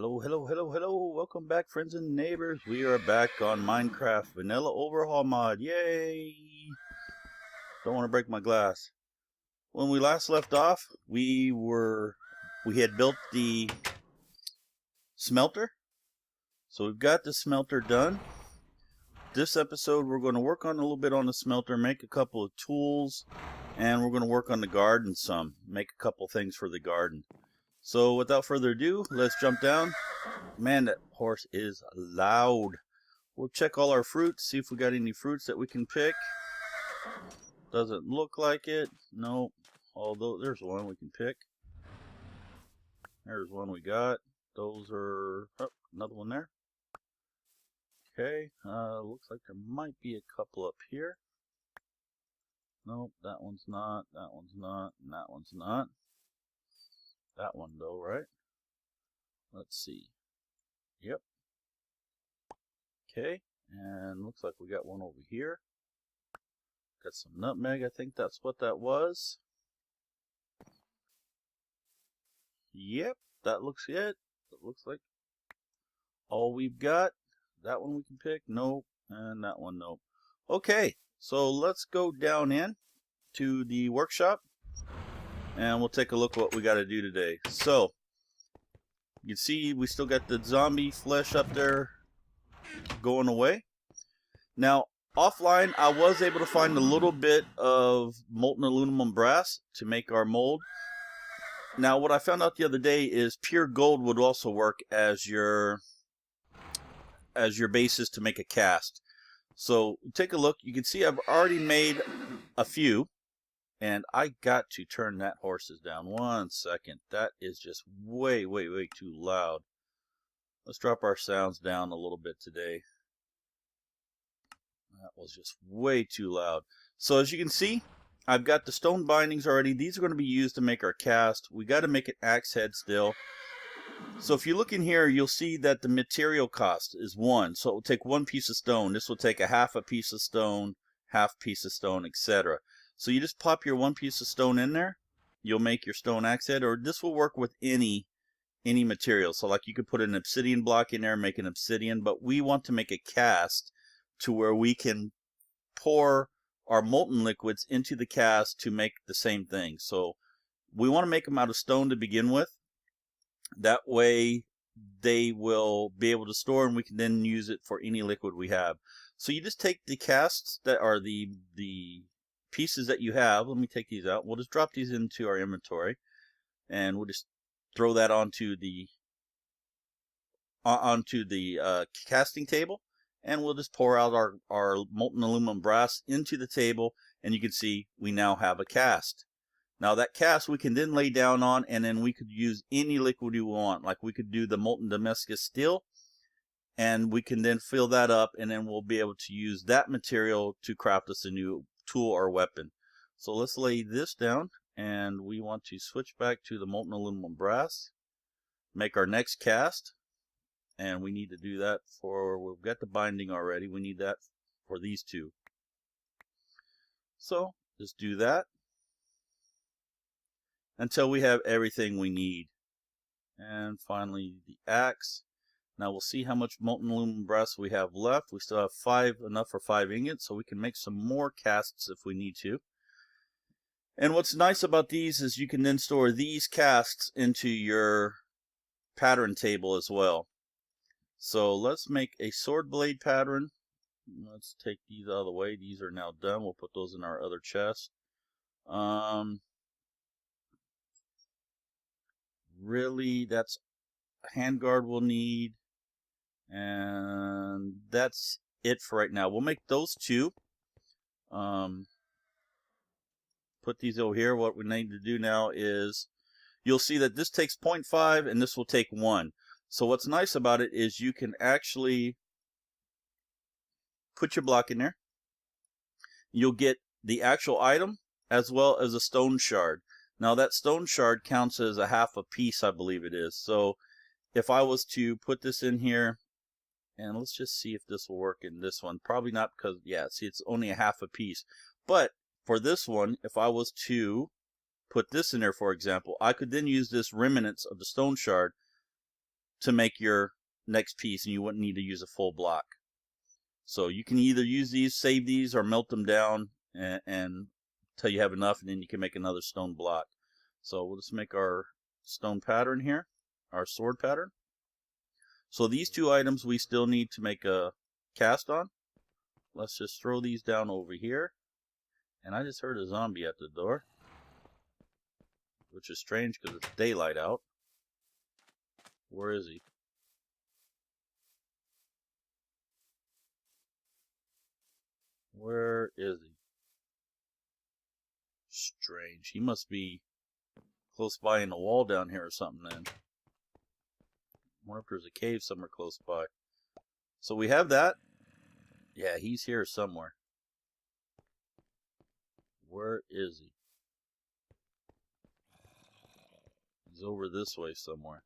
Hello, hello, hello, hello. Welcome back, friends and neighbors. We are back on Minecraft Vanilla Overhaul mod. Yay! Don't want to break my glass. When we last left off, we had built the smelter. So we've got the smelter done. This episode we're going to work on a little bit on the smelter, make a couple of tools, and we're going to work on the garden some, make a couple things for the garden. So without further ado, let's jump down. Man, that horse is loud. We'll check all our fruits, see if we got any fruits that we can pick. Doesn't look like it. Nope. Although there's one we can pick. There's one we got. Those are... Oh, another one there. Okay. Looks like there might be a couple up here. Nope, that one's not. That one's not. And that one's not. That one though, right? Let's see. Yep. Okay, and looks like we got one over here. Got some nutmeg, I think that's what that was. Yep, that looks it. It looks like all we've got. That one we can pick, nope, and that one, nope. Okay, so let's go down in to the workshop. And we'll take a look what we got to do today. So, you can see we still got the zombie flesh up there going away. Now, offline, I was able to find a little bit of molten aluminum brass to make our mold. Now, what I found out the other day is pure gold would also work as your basis to make a cast. So, take a look. You can see I've already made a few. And I got to turn that horses down. 1 second. That is just way, way, way too loud. Let's drop our sounds down a little bit today. That was just way too loud. So as you can see, I've got the stone bindings already. These are going to be used to make our cast. We got to make an axe head still. So if you look in here, you'll see that the material cost is 1. So it will take 1 piece of stone. This will take a half a piece of stone, half piece of stone, etc. So you just pop your 1 piece of stone in there, you'll make your stone axe head, or this will work with any material. So like you could put an obsidian block in there, make an obsidian, but we want to make a cast to where we can pour our molten liquids into the cast to make the same thing. So we want to make them out of stone to begin with. That way they will be able to store and we can then use it for any liquid we have. So you just take the casts that are the pieces that you have. Let me take these out. We'll just drop these into our inventory and we'll just throw that onto the casting table, and we'll just pour out our molten aluminum brass into the table, and you can see we now have a cast. Now that cast we can then lay down on, and then we could use any liquid we want. Like we could do the molten Damascus steel, and we can then fill that up, and then we'll be able to use that material to craft us a new tool or weapon. So let's lay this down, and we want to switch back to the molten aluminum brass, make our next cast, and we need to do that for, we've got the binding already, we need that for these two. So just do that until we have everything we need. And finally the axe. Now we'll see how much molten aluminum brass we have left. We still have enough for 5 ingots, so we can make some more casts if we need to. And what's nice about these is you can then store these casts into your pattern table as well. So let's make a sword blade pattern. Let's take these out of the way. These are now done. We'll put those in our other chest. Really, that's a handguard we'll need. And that's it for right now. We'll make those 2. Put these over here. What we need to do now is, you'll see that this takes 0.5 and this will take 1. So what's nice about it is you can actually put your block in there. You'll get the actual item as well as a stone shard. Now that stone shard counts as a half a piece, I believe it is. So if I was to put this in here, and let's just see if this will work in this one. Probably not, because, yeah, see, it's only a half a piece. But for this one, if I was to put this in there, for example, I could then use this remnants of the stone shard to make your next piece, and you wouldn't need to use a full block. So you can either use these, save these, or melt them down and until you have enough, and then you can make another stone block. So we'll just make our stone pattern here, our sword pattern. So these two items we still need to make a cast on. Let's just throw these down over here. And I just heard a zombie at the door, which is strange because it's daylight out. Where is he? Where is he? Strange. He must be close by in the wall down here or something then. I wonder if there's a cave somewhere close by. So we have that. Yeah, he's here somewhere. Where is he? He's over this way somewhere.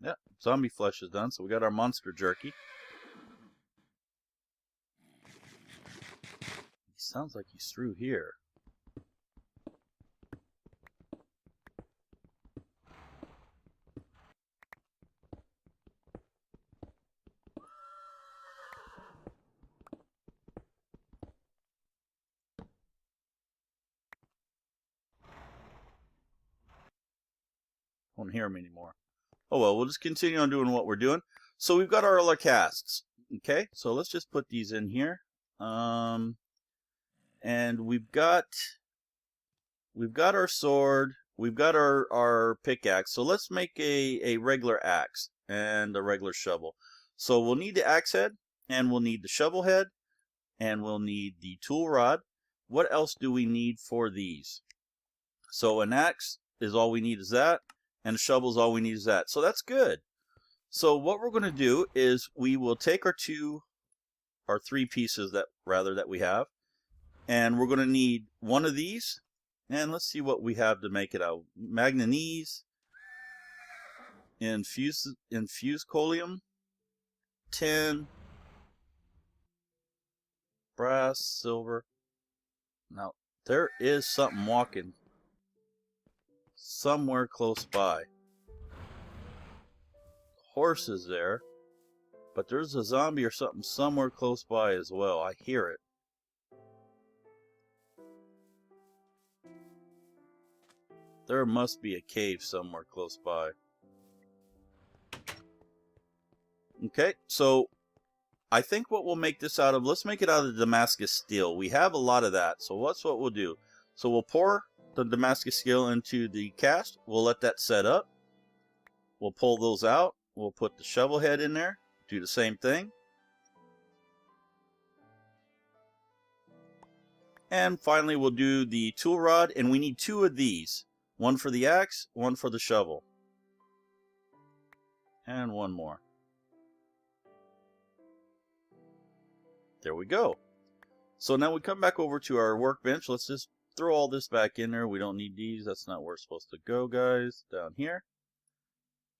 Yeah, zombie flesh is done, so we got our monster jerky. He sounds like he's through here. Won't hear him anymore. Oh well, we'll just continue on doing what we're doing. So we've got our casts. Okay, so let's just put these in here. And we've got our sword, we've got our pickaxe. So let's make a regular axe and a regular shovel. So we'll need the axe head, and we'll need the shovel head, and we'll need the tool rod. What else do we need for these? So an axe is all we need is that, and a shovel is all we need is that. So that's good. So what we're going to do is we will take our three pieces that we have, and we're going to need one of these, and let's see what we have to make it out. Manganese, infused collium, tin, brass, silver. Now there is something walking somewhere close by. Horse is there, but there's a zombie or something somewhere close by as well. I hear it. There must be a cave somewhere close by. Okay, so I think what we'll make this out of, let's make it out of Damascus steel. We have a lot of that, so that's what we'll do. So we'll pour the Damascus steel into the cast. We'll let that set up. We'll pull those out. We'll put the shovel head in there. Do the same thing. And finally we'll do the tool rod, and we need two of these. One for the axe, one for the shovel. And one more. There we go. So now we come back over to our workbench. Let's just throw all this back in there. We don't need these. That's not where it's supposed to go, guys. Down here.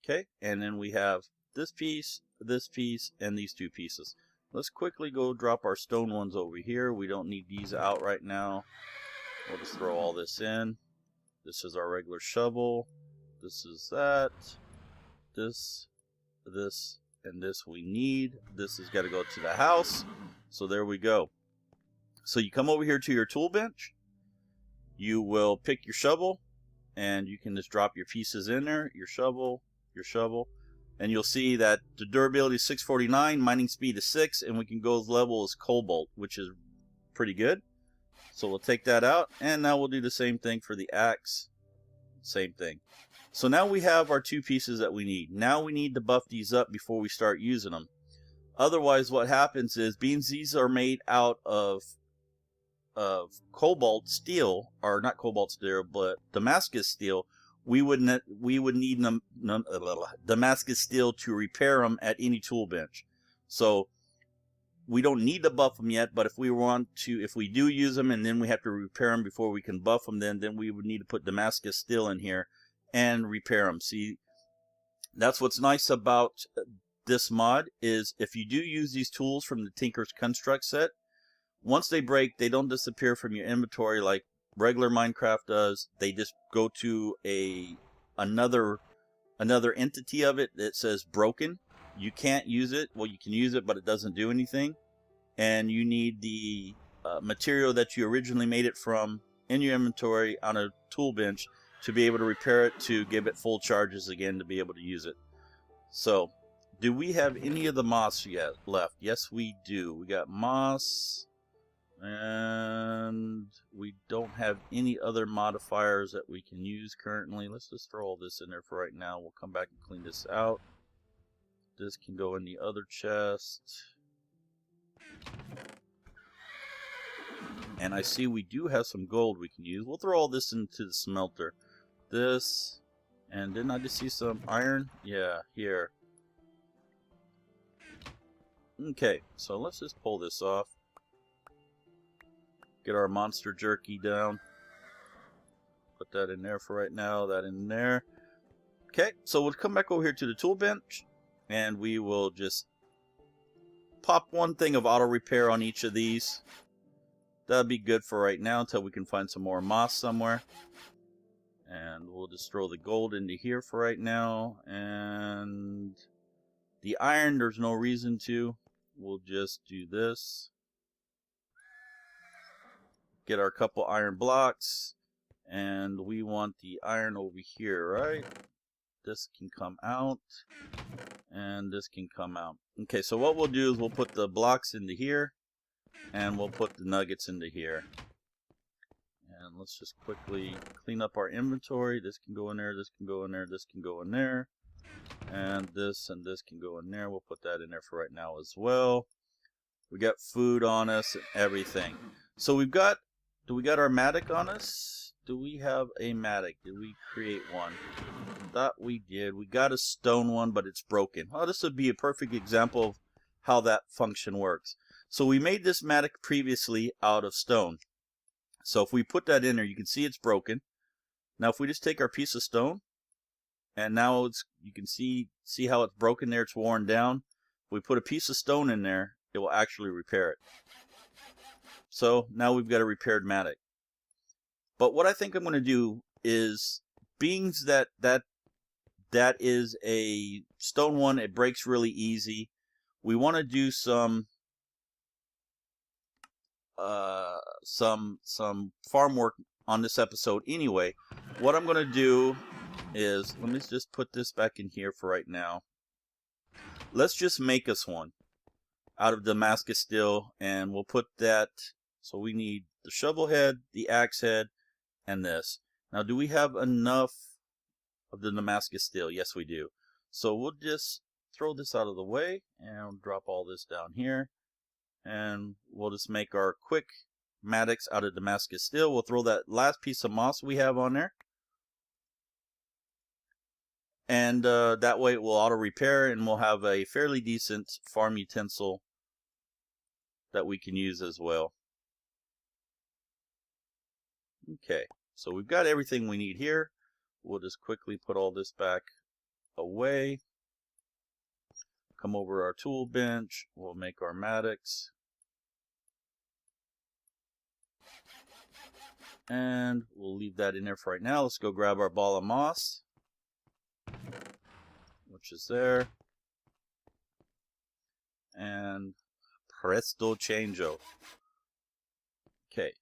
Okay, and then we have this piece, and these two pieces. Let's quickly go drop our stone ones over here. We don't need these out right now. We'll just throw all this in. This is our regular shovel. This is that. This, and this we need. This has got to go to the house. So there we go. So you come over here to your tool bench. You will pick your shovel, and you can just drop your pieces in there. Your shovel, and you'll see that the durability is 649, mining speed is 6, and we can go as level as cobalt, which is pretty good. So we'll take that out, and now we'll do the same thing for the axe. Same thing. So now we have our two pieces that we need. Now we need to buff these up before we start using them. Otherwise, what happens is, being these are made out of cobalt steel, or not cobalt steel, but Damascus steel, we would need Damascus steel to repair them at any tool bench. So we don't need to buff them yet, but if we do use them and then we have to repair them before we can buff them, then we would need to put Damascus steel in here and repair them. See, that's what's nice about this mod, is if you do use these tools from the Tinker's Construct set, once they break, they don't disappear from your inventory like regular Minecraft does. They just go to another entity of it that says broken. You can't use it. Well, you can use it, but it doesn't do anything. And you need the material that you originally made it from in your inventory on a tool bench to be able to repair it, to give it full charges again, to be able to use it. So, do we have any of the moss yet left? Yes, we do. We got moss, and we don't have any other modifiers that we can use currently. Let's just throw all this in there for right now. We'll come back and clean this out. This can go in the other chest. And I see we do have some gold we can use. We'll throw all this into the smelter. This, and didn't I just see some iron? Yeah, here. Okay, so let's just pull this off. Get our monster jerky down. Put that in there for right now, that in there. Okay, so we'll come back over here to the tool bench, and we will just pop one thing of auto repair on each of these. That'll be good for right now until we can find some more moss somewhere. And we'll just throw the gold into here for right now. And the iron, there's no reason to. We'll just do this. Get our couple iron blocks. And we want the iron over here, right? This can come out. And this can come out. Okay, so what we'll do is we'll put the blocks into here. And we'll put the nuggets into here. And let's just quickly clean up our inventory. This can go in there, this can go in there, this can go in there. And this can go in there. We'll put that in there for right now as well. We got food on us and everything. So we've got, do we got our mattock on us? Do we have a mattock? Did we create one? Thought we did. We got a stone one, but it's broken. Oh, this would be a perfect example of how that function works. So we made this mattock previously out of stone. So if we put that in there, you can see it's broken. Now if we just take our piece of stone, and now it's, you can see how it's broken there, it's worn down. If we put a piece of stone in there, it will actually repair it. So now we've got a repaired mattock. But what I think I'm going to do is, being that is a stone one, it breaks really easy. We want to do some farm work on this episode anyway. What I'm going to do is, let me just put this back in here for right now. Let's just make us one out of Damascus steel, and we'll put that. So we need the shovel head, the axe head, and this. Now, do we have enough of the Damascus steel? Yes, we do. So we'll just throw this out of the way and drop all this down here. And we'll just make our quick mattocks out of Damascus steel. We'll throw that last piece of moss we have on there. And that way it will auto repair, and we'll have a fairly decent farm utensil that we can use as well. Okay, so we've got everything we need here. We'll just quickly put all this back away. Come over our tool bench. We'll make our mattocks. And we'll leave that in there for right now. Let's go grab our ball of moss, which is there. And presto changeo. Okay,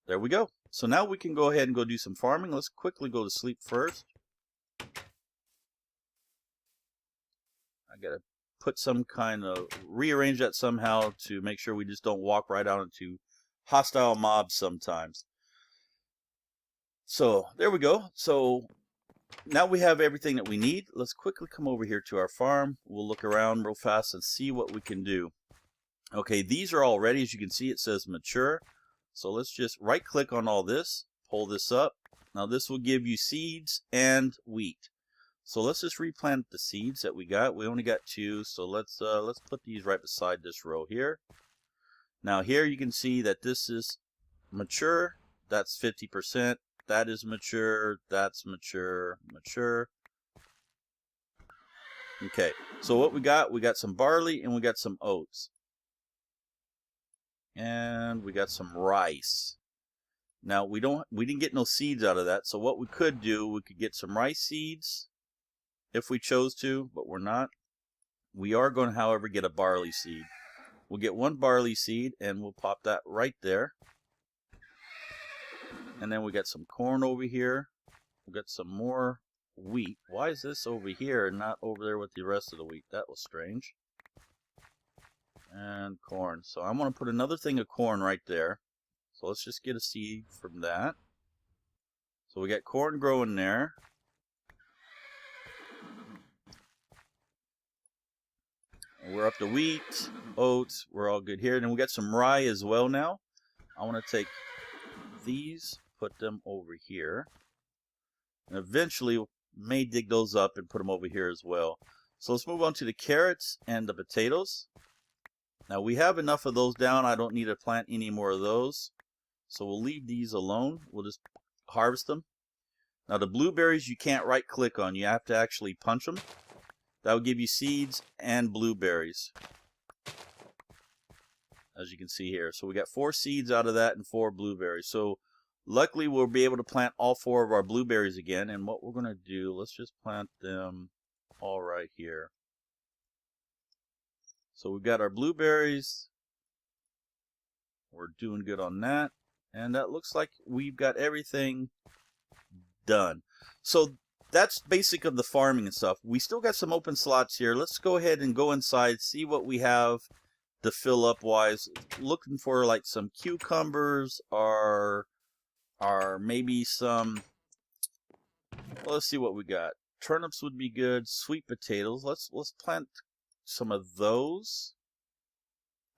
there we go. So now we can go ahead and go do some farming. Let's quickly go to sleep first. I gotta put some kind of, rearrange that somehow to make sure we just don't walk right out into hostile mobs sometimes. So there we go. So now we have everything that we need. Let's quickly come over here to our farm. We'll look around real fast and see what we can do. Okay, these are all ready. As you can see, it says mature. So let's just right click on all this, pull this up. Now this will give you seeds and wheat. So let's just replant the seeds that we got. We only got 2, so let's put these right beside this row here. Now here you can see that this is mature. That's 50%. That is mature. That's mature. Mature. Okay, so what we got some barley and we got some oats. And we got some rice. Now we didn't get no seeds out of that, so what we could do, we could get some rice seeds if we chose to, but we're not. We are going to, however, get a barley seed. We'll get one barley seed and we'll pop that right there. And then we got some corn over here. We got some more wheat. Why is this over here and not over there with the rest of the wheat? That was strange. And corn. So I'm going to put another thing of corn right there. So let's just get a seed from that. So we got corn growing there. And we're up to wheat, oats. We're all good here. And then we got some rye as well now. I want to take these, put them over here. And eventually we may dig those up and put them over here as well. So let's move on to the carrots and the potatoes. Now we have enough of those down. I don't need to plant any more of those. So we'll leave these alone. We'll just harvest them. Now the blueberries you can't right click on. You have to actually punch them. That will give you seeds and blueberries, as you can see here. So we got 4 seeds out of that and 4 blueberries. So luckily we'll be able to plant all 4 of our blueberries again. And what we're going to do, let's just plant them all right here. So we've got our blueberries. We're doing good on that. And that looks like we've got everything done. So that's basic of the farming and stuff. We still got some open slots here. Let's go ahead and go inside, see what we have to fill up wise. Looking for like some cucumbers or maybe some, well, let's see what we got. Turnips would be good. Sweet potatoes. Let's plant some of those.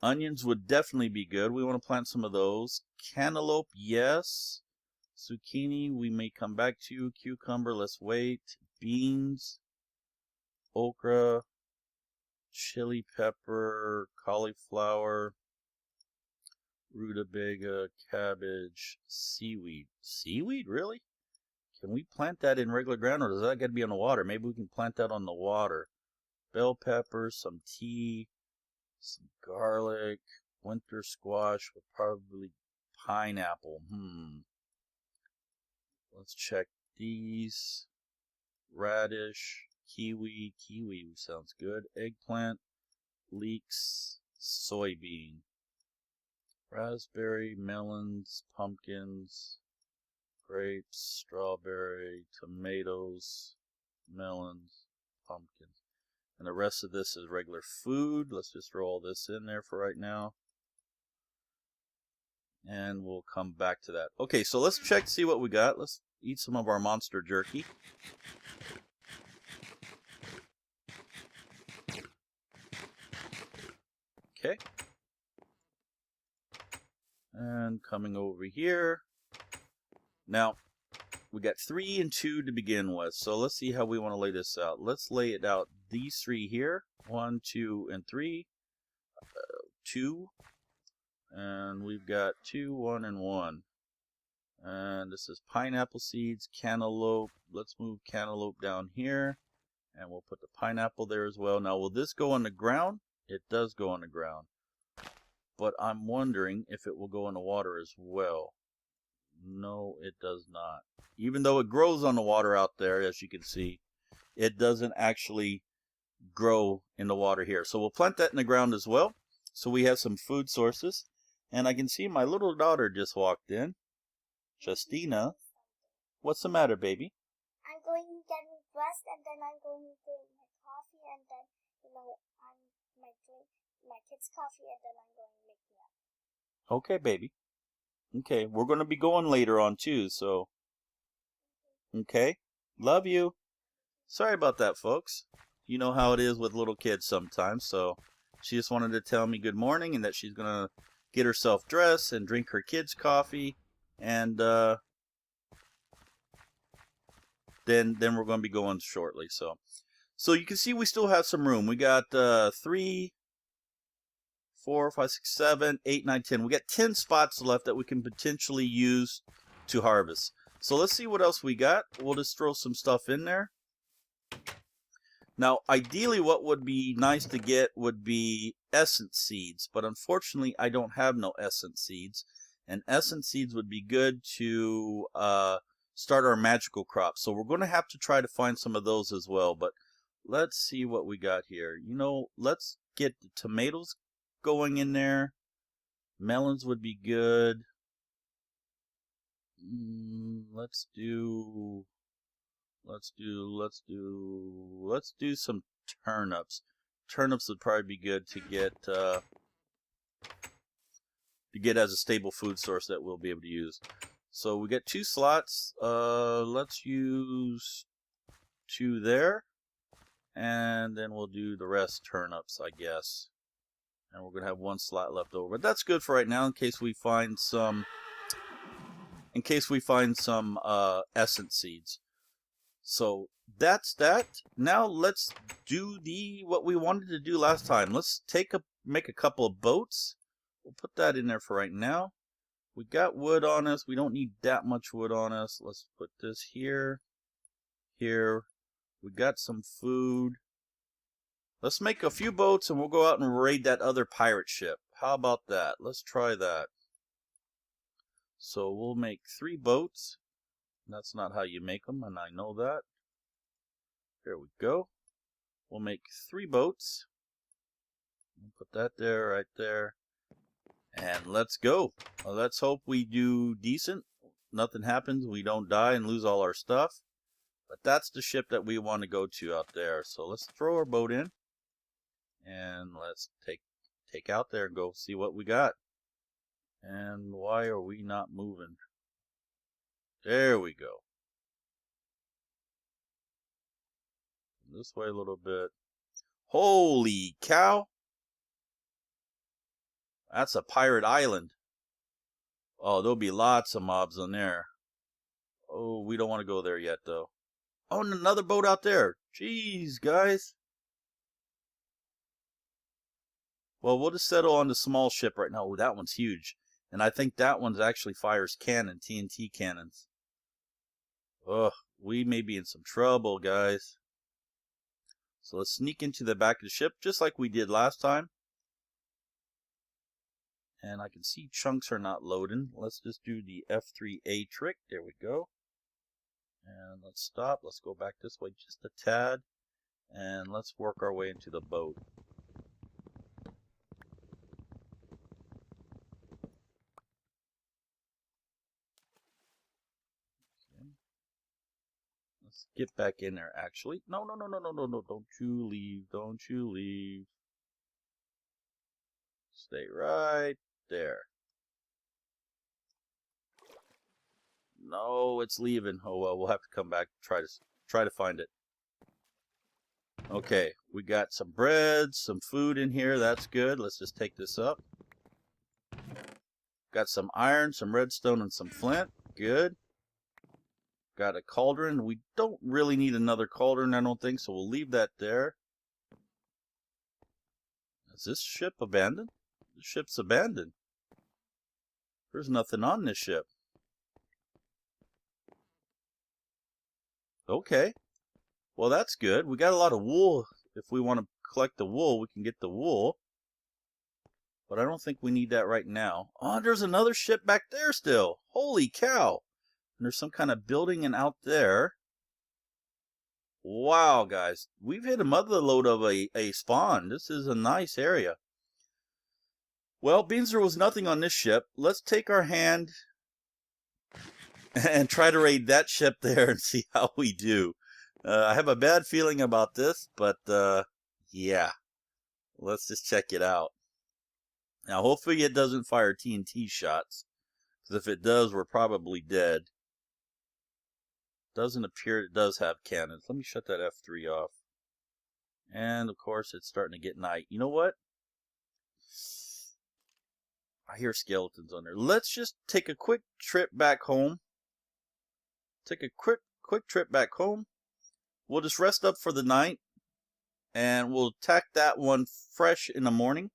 Onions would definitely be good. We want to plant some of those. Cantaloupe, yes. Zucchini, we may come back to. Cucumber, let's wait. Beans, okra, chili pepper, cauliflower, rutabaga, cabbage, seaweed. Seaweed, really? Can we plant that in regular ground, or does that got to be on the water? Maybe we can plant that on the water. Bell peppers, some tea, some garlic, winter squash with probably pineapple. Let's check these. Radish, kiwi. Kiwi sounds good. Eggplant, leeks, soybean. Raspberry, melons, pumpkins, grapes, strawberry, tomatoes, melons, pumpkins. And the rest of this is regular food. Let's just throw all this in there for right now. And we'll come back to that. Okay, so let's check to see what we got. Let's eat some of our monster jerky. Okay. And coming over here. Now, we got 3 and 2 to begin with. So let's see how we want to lay this out. Let's lay it out. These 3 here. 1, 2, and 3. 2. And we've got 2, 1, and 1. And this is pineapple seeds, cantaloupe. Let's move cantaloupe down here. And we'll put the pineapple there as well. Now, will this go on the ground? It does go on the ground. But I'm wondering if it will go in the water as well. No, it does not. Even though it grows on the water out there, as you can see, it doesn't actually grow in the water here. So we'll plant that in the ground as well. So we have some food sources. And I can see my little daughter just walked in. Justina. What's the matter, baby? I'm going to get dressed, and then I'm going to drink my coffee, and then, my kids' coffee, and then I'm going to make me up. Okay, baby. Okay, we're going to be going later on too, so. Okay. Love you. Sorry about that, folks. You know how it is with little kids sometimes, so she just wanted to tell me good morning and that she's going to get herself dressed and drink her kids' coffee, and then we're going to be going shortly. So you can see we still have some room. We got 3, 4, 5, 6, 7, 8, 9, 10. We got 10 spots left that we can potentially use to harvest. So let's see what else we got. We'll just throw some stuff in there. Now, ideally, what would be nice to get would be essence seeds, but unfortunately, I don't have no essence seeds. and essence seeds would be good to start our magical crops. So we're going to have to try to find some of those as well. But let's see what we got here. You know, let's get the tomatoes going in there. Melons would be good. Let's do some turnips. Turnips would probably be good to get as a stable food source that we'll be able to use. So we get 2 slots. Let's use 2 there, and then we'll do the rest turnips, I guess. And we're gonna have 1 slot left over, but that's good for right now in case we find some. Essence seeds. So that's that. Now let's do what we wanted to do last time. Let's make a couple of boats. We'll put that in there for right now. We got wood on us. We don't need that much wood on us. Let's put this here. Here. We got some food. Let's make a few boats and we'll go out and raid that other pirate ship. How about that? Let's try that. So we'll make 3 boats. That's not how you make them, and I know that. There we go. We'll make 3 boats. Put that there, right there. And let's go. Well, let's hope we do decent. Nothing happens. We don't die and lose all our stuff. But that's the ship that we want to go to out there. So let's throw our boat in. And let's take out there and go see what we got. And why are we not moving? There we go. This way a little bit. Holy cow! That's a pirate island. Oh, there'll be lots of mobs on there. Oh, we don't want to go there yet, though. Oh, and another boat out there. Jeez, guys. Well, we'll just settle on the small ship right now. Oh, that one's huge. And I think that one's actually fires TNT cannons. Ugh, we may be in some trouble, guys. So let's sneak into the back of the ship, just like we did last time. And I can see chunks are not loading. Let's just do the F3A trick. There we go. And let's stop. Let's go back this way just a tad. And let's work our way into the boat. Let's get back in there, actually. No. Don't you leave. Don't you leave. Stay right there. No, it's leaving. Oh well, we'll have to come back and try to find it. Okay, we got some bread, some food in here. That's good. Let's just take this up. Got some iron, some redstone, and some flint. Good. Got a cauldron. We don't really need another cauldron, I don't think, so we'll leave that there. Is this ship abandoned? The ship's abandoned. There's nothing on this ship. Okay. Well, that's good. We got a lot of wool. If we want to collect the wool, we can get the wool. But I don't think we need that right now. Oh, there's another ship back there still. Holy cow. And there's some kind of building and out there. Wow, guys. We've hit a mother load of a spawn. This is a nice area. Well, beans there was nothing on this ship. Let's take our hand and try to raid that ship there and see how we do. I have a bad feeling about this, but yeah. Let's just check it out. Now, hopefully it doesn't fire TNT shots. Because if it does, we're probably dead. Doesn't appear it does have cannons. Let me shut that F3 off. And, of course, it's starting to get night. You know what? I hear skeletons on there. Let's just take a quick trip back home. Take a quick trip back home. We'll just rest up for the night. And we'll attack that one fresh in the morning.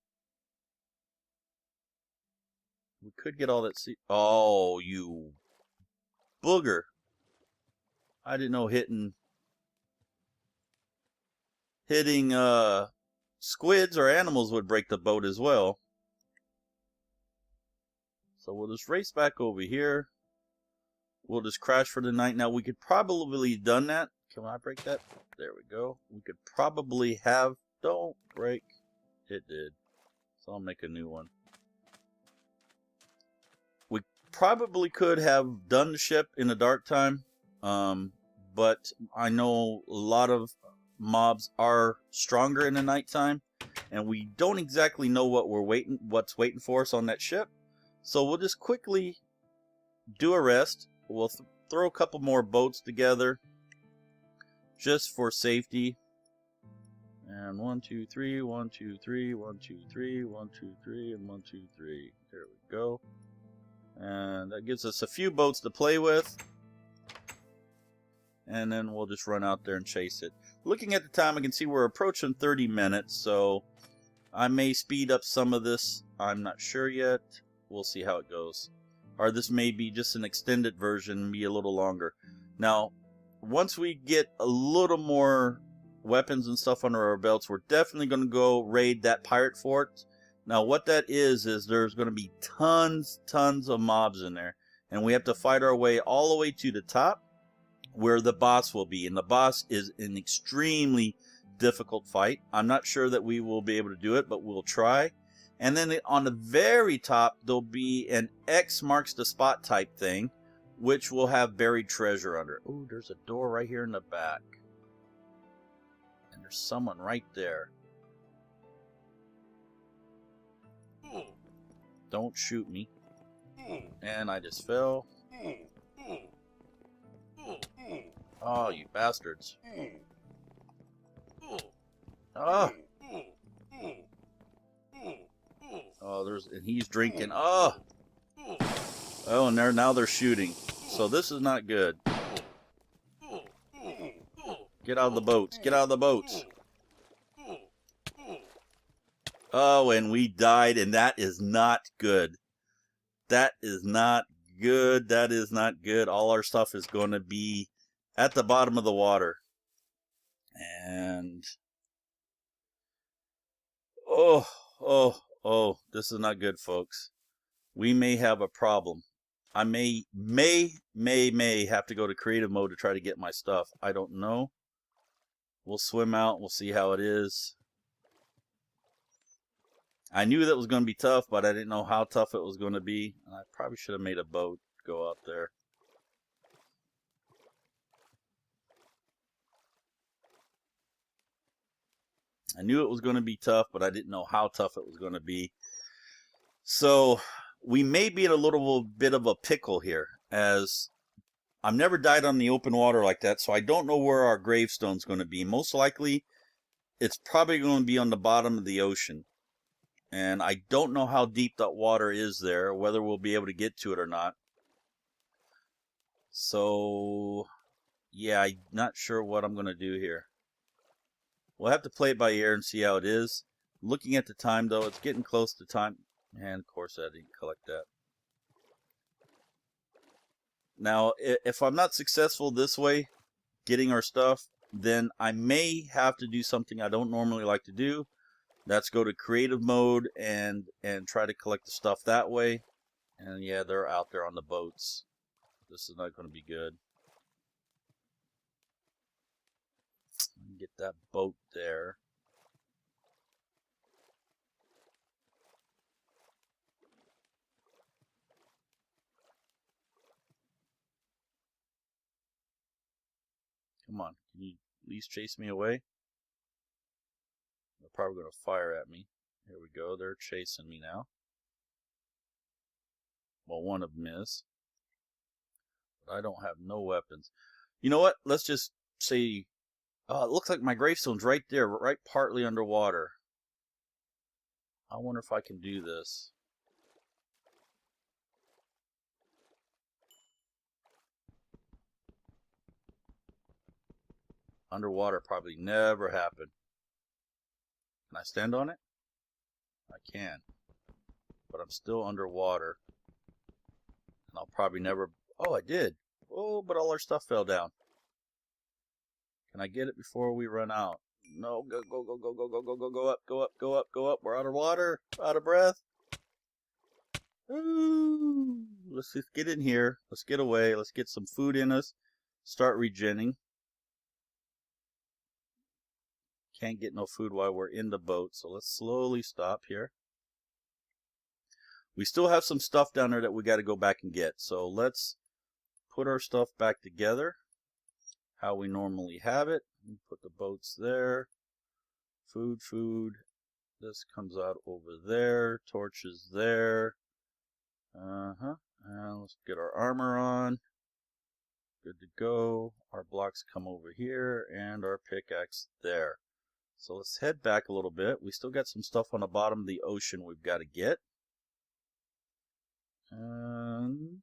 We could get all that seed. Oh, you booger. I didn't know hitting squids or animals would break the boat as well. So we'll just race back over here. We'll just crash for the night. Now we could probably have done that. Can I break that? There we go. We could probably have... Don't break. It did. So I'll make a new one. We probably could have done the ship in the dark time. But I know a lot of mobs are stronger in the nighttime. And we don't exactly know what's waiting for us on that ship. So we'll just quickly do a rest. We'll throw a couple more boats together just for safety. And 1, 2, 3, 1, 2, 3, 1, 2, 3, 1, 2, 3, and 1, 2, 3. There we go. And that gives us a few boats to play with. And then we'll just run out there and chase it. Looking at the time, I can see we're approaching 30 minutes, so I may speed up some of this. I'm not sure yet. We'll see how it goes. Or this may be just an extended version, be a little longer. Now, once we get a little more weapons and stuff under our belts, we're definitely going to go raid that pirate fort. Now, what that is there's going to be tons of mobs in there. And we have to fight our way all the way to the top, where the boss will be. And the boss is an extremely difficult fight. I'm not sure that we will be able to do it, but we'll try. And then on the very top, there'll be an X marks the spot type thing, which will have buried treasure under it. Ooh, there's a door right here in the back. And there's someone right there. Don't shoot me. And I just fell. Oh, you bastards. Oh. Oh, and he's drinking. Oh. Oh, and now they're shooting. So this is not good. Get out of the boats. Get out of the boats. Oh, and we died, and that is not good. That is not good. That is not good. All our stuff is going to be at the bottom of the water. And oh, this is not good, folks. We may have a problem. I may have to go to creative mode to try to get my stuff. I don't know. We'll swim out. We'll see how it is. I knew that was going to be tough, but I didn't know how tough it was going to be. I probably should have made a boat go out there. I knew it was going to be tough, but I didn't know how tough it was going to be. So we may be in a little bit of a pickle here, as I've never died on the open water like that, so I don't know where our gravestone's going to be. Most likely, it's probably going to be on the bottom of the ocean. And I don't know how deep that water is there, whether we'll be able to get to it or not. So, yeah, I'm not sure what I'm going to do here. We'll have to play it by ear and see how it is. Looking at the time, though, it's getting close to time. And, of course, I didn't collect that. Now, if I'm not successful this way, getting our stuff, then I may have to do something I don't normally like to do. That's go to creative mode and try to collect the stuff that way. And yeah, they're out there on the boats. This is not going to be good. Get that boat there. Come on, can you at least chase me away? They're probably going to fire at me. Here we go, they're chasing me now. Well, one of them is. But I don't have no weapons. You know what? Let's just say... Oh, it looks like my gravestone's right there, right partly underwater. I wonder if I can do this. Underwater probably never happened. Can I stand on it? I can. But I'm still underwater. And I'll probably never... Oh, I did. Oh, but all our stuff fell down. Can I get it before we run out? No, go up. We're out of water, out of breath. Ooh, let's just get in here. Let's get away. Let's get some food in us. Start regenning. Can't get no food while we're in the boat, so let's slowly stop here. We still have some stuff down there that we got to go back and get, so let's put our stuff back together how we normally have it. Put the boats there. Food. This comes out over there. Torches there. And let's get our armor on. Good to go. Our blocks come over here and our pickaxe there. So let's head back a little bit. We still got some stuff on the bottom of the ocean we've got to get. And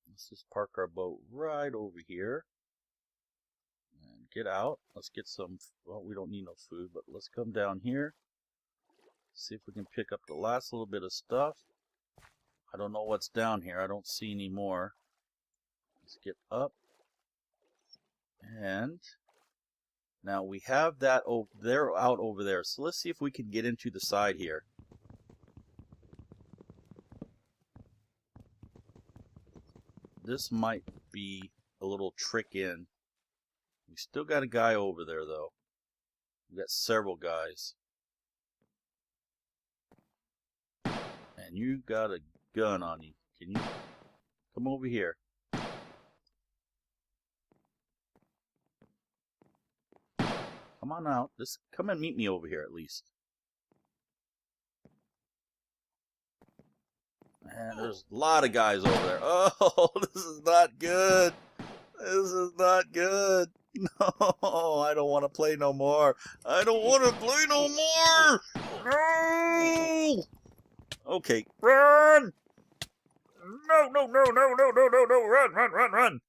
let's just park our boat right over here. And get out. Let's get some, well, we don't need no food, but let's come down here. See if we can pick up the last little bit of stuff. I don't know what's down here. I don't see any more. Let's get up. And now we have that over there, out over there. So let's see if we can get into the side here. This might be a little trick in. We still got a guy over there though. We got several guys. And you got a gun on you. Can you come over here? Come on out. Just come and meet me over here at least. And there's a lot of guys over there. Oh, this is not good. This is not good. No, I don't want to play no more. I don't want to play no more. No. Okay, run. No, run.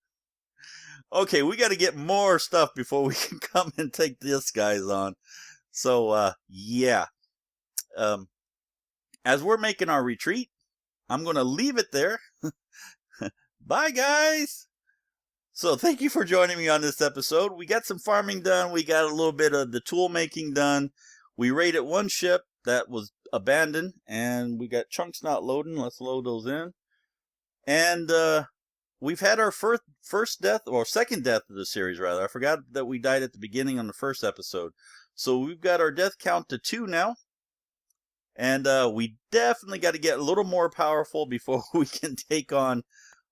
Okay, we got to get more stuff before we can come and take this guys on. So, yeah. As we're making our retreat, I'm going to leave it there. Bye, guys. So, thank you for joining me on this episode. We got some farming done. We got a little bit of the tool making done. We raided one ship that was abandoned, and we got chunks not loading. Let's load those in. And, we've had our first death, or second death of the series, rather. I forgot that we died at the beginning on the first episode. So we've got our death count to 2 now. And we definitely got to get a little more powerful before we can take on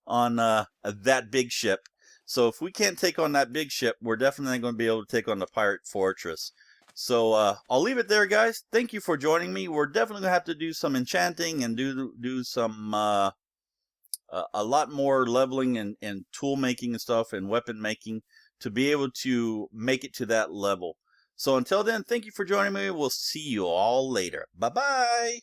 that big ship. So if we can't take on that big ship, we're definitely going to be able to take on the pirate fortress. So I'll leave it there, guys. Thank you for joining me. We're definitely going to have to do some enchanting and do some... a lot more leveling and tool making and stuff and weapon making to be able to make it to that level. So until then, thank you for joining me. We'll see you all later. Bye-bye.